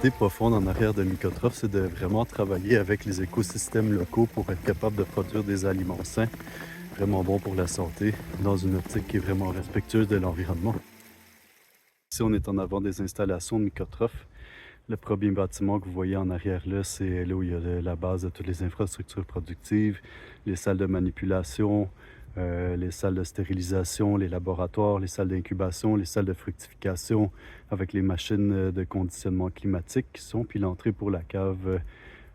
l'idée profonde en arrière de Mycotrof, c'est de vraiment travailler avec les écosystèmes locaux pour être capable de produire des aliments sains, vraiment bons pour la santé, dans une optique qui est vraiment respectueuse de l'environnement. Ici, on est en avant des installations de Mycotrof. Le premier bâtiment que vous voyez en arrière là, c'est là où il y a la base de toutes les infrastructures productives, les salles de manipulation, les salles de stérilisation, les laboratoires, les salles d'incubation, les salles de fructification avec les machines de conditionnement climatique qui sont, puis l'entrée pour la cave,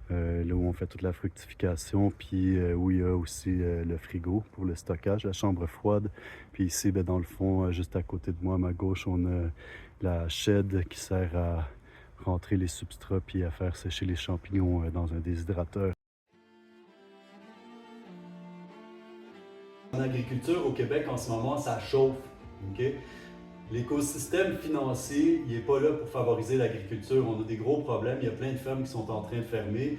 là où on fait toute la fructification, puis où il y a aussi le frigo pour le stockage, la chambre froide. Puis ici, ben, dans le fond, juste à côté de moi, à ma gauche, on a la shed qui sert à rentrer les substrats puis à faire sécher les champignons dans un déshydrateur. En agriculture au Québec en ce moment, ça chauffe. Okay? L'écosystème financier, il n'est pas là pour favoriser l'agriculture. On a des gros problèmes. Il y a plein de fermes qui sont en train de fermer.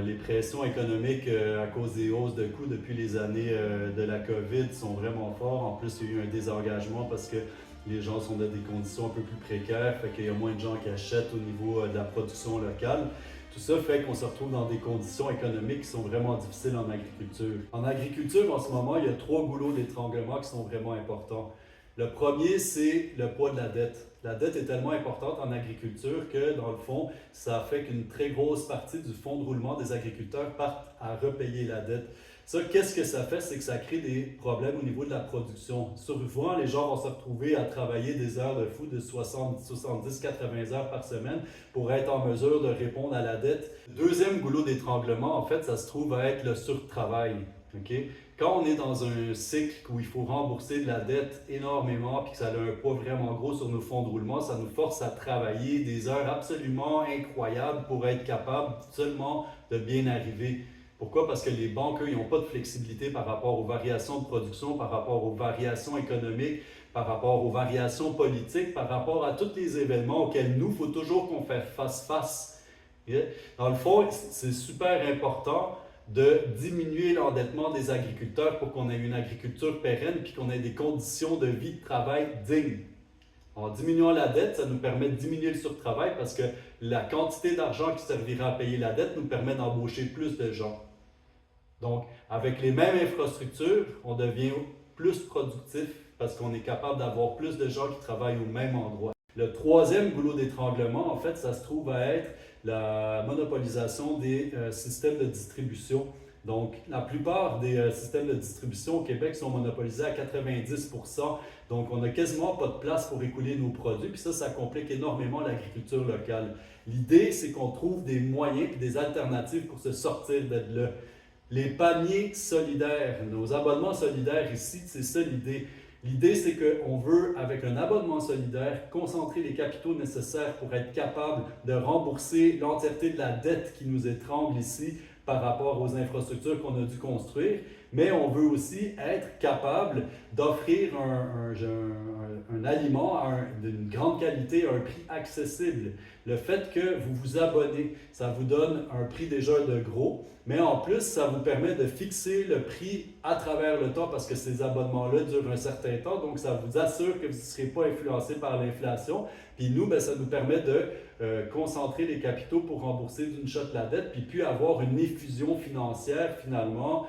Les pressions économiques à cause des hausses de coûts depuis les années de la COVID sont vraiment fortes. En plus, il y a eu un désengagement parce que les gens sont dans des conditions un peu plus précaires. Fait qu'il y a moins de gens qui achètent au niveau de la production locale. Tout ça fait qu'on se retrouve dans des conditions économiques qui sont vraiment difficiles en agriculture. En agriculture, en ce moment, il y a 3 goulots d'étranglement qui sont vraiment importants. Le premier, c'est le poids de la dette. La dette est tellement importante en agriculture que, dans le fond, ça fait qu'une très grosse partie du fonds de roulement des agriculteurs partent à repayer la dette. Ça, qu'est-ce que ça fait? C'est que ça crée des problèmes au niveau de la production. Souvent, les gens vont se retrouver à travailler des heures de fou de 70-80 heures par semaine pour être en mesure de répondre à la dette. Le deuxième goulot d'étranglement, en fait, ça se trouve à être le surtravail. Okay? Quand on est dans un cycle où il faut rembourser de la dette énormément puis que ça a un poids vraiment gros sur nos fonds de roulement, ça nous force à travailler des heures absolument incroyables pour être capable seulement de bien arriver. Pourquoi? Parce que les banques, eux, ils n'ont pas de flexibilité par rapport aux variations de production, par rapport aux variations économiques, par rapport aux variations politiques, par rapport à tous les événements auxquels nous, il faut toujours qu'on fasse face. Dans le fond, c'est super important de diminuer l'endettement des agriculteurs pour qu'on ait une agriculture pérenne puis qu'on ait des conditions de vie de travail dignes. En diminuant la dette, ça nous permet de diminuer le surtravail parce que la quantité d'argent qui servira à payer la dette nous permet d'embaucher plus de gens. Donc, avec les mêmes infrastructures, on devient plus productif parce qu'on est capable d'avoir plus de gens qui travaillent au même endroit. Le troisième goulot d'étranglement, en fait, ça se trouve à être la monopolisation des systèmes de distribution. Donc, la plupart des systèmes de distribution au Québec sont monopolisés à 90%. Donc, on n'a quasiment pas de place pour écouler nos produits. Puis ça complique énormément l'agriculture locale. L'idée, c'est qu'on trouve des moyens et des alternatives pour se sortir de là. Les paniers solidaires, nos abonnements solidaires ici, c'est ça l'idée. L'idée, c'est qu'on veut, avec un abonnement solidaire, concentrer les capitaux nécessaires pour être capable de rembourser l'entièreté de la dette qui nous étrangle ici par rapport aux infrastructures qu'on a dû construire, mais on veut aussi être capable d'offrir un aliment d'une grande qualité à un prix accessible. Le fait que vous vous abonnez, ça vous donne un prix déjà de gros, mais en plus, ça vous permet de fixer le prix à travers le temps parce que ces abonnements-là durent un certain temps, donc ça vous assure que vous ne serez pas influencé par l'inflation. Puis nous, ça nous permet de concentrer les capitaux pour rembourser d'une shot la dette, puis avoir une effusion financière finalement,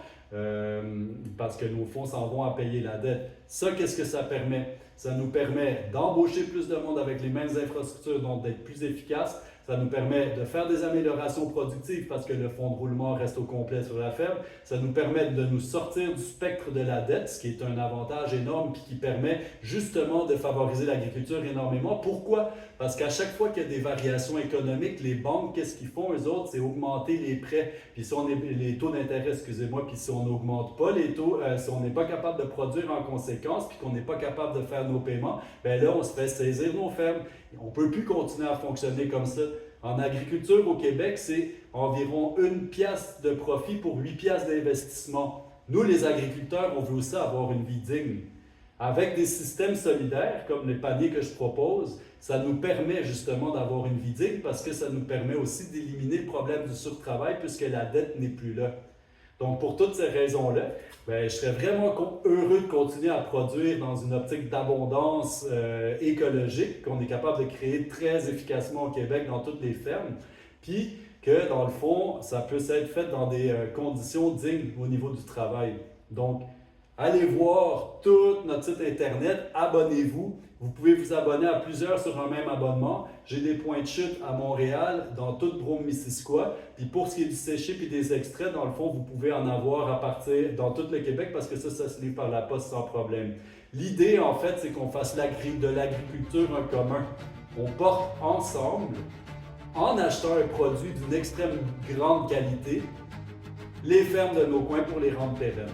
parce que nos fonds s'en vont à payer la dette. Ça, qu'est-ce que ça permet? Ça nous permet d'embaucher plus de monde avec les mêmes infrastructures, donc d'être plus efficace. Ça nous permet de faire des améliorations productives parce que le fonds de roulement reste au complet sur la ferme. Ça nous permet de nous sortir du spectre de la dette, ce qui est un avantage énorme et qui permet justement de favoriser l'agriculture énormément. Pourquoi? Parce qu'à chaque fois qu'il y a des variations économiques, les banques, qu'est-ce qu'ils font? Eux autres, c'est augmenter les prêts. Puis si on est, les taux d'intérêt, excusez-moi, puis si on n'augmente pas les taux, si on n'est pas capable de produire en conséquence, puis qu'on n'est pas capable de faire nos paiements, bien là, on se fait saisir nos fermes. On ne peut plus continuer à fonctionner comme ça. En agriculture au Québec, c'est environ 1 piastre de profit pour 8 piastres d'investissement. Nous, les agriculteurs, on veut aussi avoir une vie digne. Avec des systèmes solidaires, comme les paniers que je propose, ça nous permet justement d'avoir une vie digne parce que ça nous permet aussi d'éliminer le problème du surtravail puisque la dette n'est plus là. Donc, pour toutes ces raisons-là, ben, je serais vraiment heureux de continuer à produire dans une optique d'abondance écologique qu'on est capable de créer très efficacement au Québec dans toutes les fermes. Puis que, dans le fond, ça peut être fait dans des conditions dignes au niveau du travail. Donc, allez voir tout notre site internet, abonnez-vous. Vous pouvez vous abonner à plusieurs sur un même abonnement. J'ai des points de chute à Montréal, dans toute Brome-Missisquoi. Puis pour ce qui est du séché puis des extraits, dans le fond, vous pouvez en avoir à partir dans tout le Québec parce que ça se livre par la poste sans problème. L'idée, en fait, c'est qu'on fasse de l'agriculture un commun. On porte ensemble, en achetant un produit d'une extrême grande qualité, les fermes de nos coins pour les rendre pérennes.